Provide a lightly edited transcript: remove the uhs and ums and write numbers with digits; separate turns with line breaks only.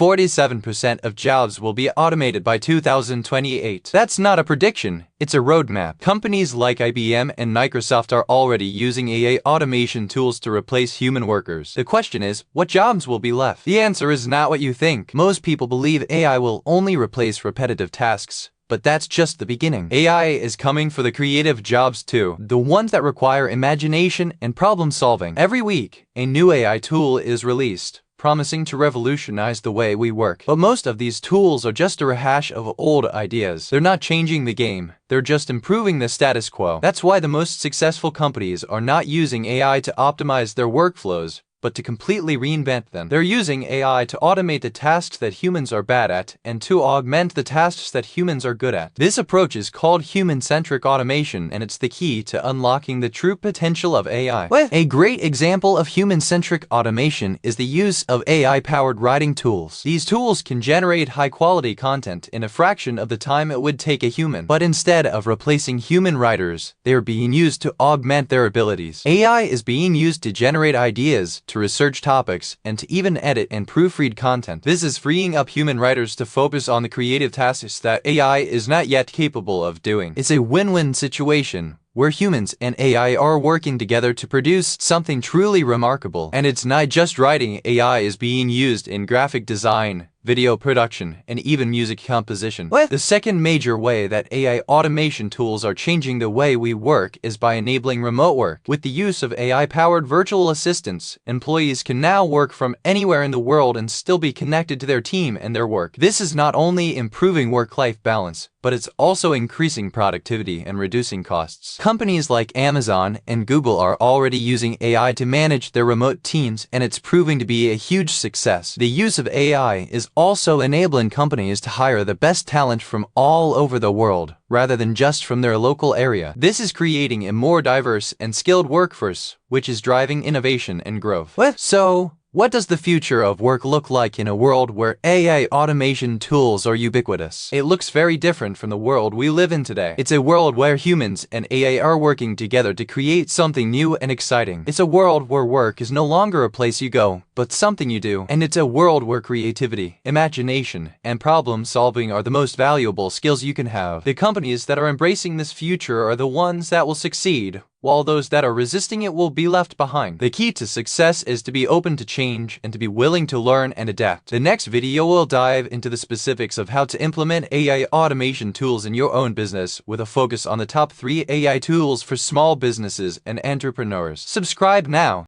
47% of jobs will be automated by 2028. That's not a prediction, it's a roadmap. Companies like IBM and Microsoft are already using AI automation tools to replace human workers. The question is, what jobs will be left? The answer is not what you think. Most people believe AI will only replace repetitive tasks. But that's just the beginning. AI is coming for the creative jobs too, the ones that require imagination and problem solving. Every week, a new AI tool is released, promising to revolutionize the way we work. But most of these tools are just a rehash of old ideas. They're not changing the game, they're just improving the status quo. That's why the most successful companies are not using AI to optimize their workflows, but to completely reinvent them. They're using AI to automate the tasks that humans are bad at and to augment the tasks that humans are good at. This approach is called human-centric automation, and it's the key to unlocking the true potential of AI. A great example of human-centric automation is the use of AI-powered writing tools. These tools can generate high-quality content in a fraction of the time it would take a human. But instead of replacing human writers, they are being used to augment their abilities. AI is being used to generate ideas, to research topics, and to even edit and proofread content. This is freeing up human writers to focus on the creative tasks that AI is not yet capable of doing. It's a win-win situation, where humans and AI are working together to produce something truly remarkable. And it's not just writing. AI is being used in graphic design, video production, and even music composition. The second major way that AI automation tools are changing the way we work is by enabling remote work. With the use of AI-powered virtual assistants, employees can now work from anywhere in the world and still be connected to their team and their work. This is not only improving work-life balance, but it's also increasing productivity and reducing costs. Companies like Amazon and Google are already using AI to manage their remote teams, and it's proving to be a huge success. The use of AI is also enabling companies to hire the best talent from all over the world, rather than just from their local area. This is creating a more diverse and skilled workforce, which is driving innovation and growth. So, what does the future of work look like in a world where AI automation tools are ubiquitous? It looks very different from the world we live in today. It's a world where humans and AI are working together to create something new and exciting. It's a world where work is no longer a place you go, but something you do. And it's a world where creativity, imagination, and problem solving are the most valuable skills you can have. The companies that are embracing this future are the ones that will succeed, while those that are resisting it will be left behind. The key to success is to be open to change and to be willing to learn and adapt. The next video will dive into the specifics of how to implement AI automation tools in your own business, with a focus on the top 3 AI tools for small businesses and entrepreneurs. Subscribe now.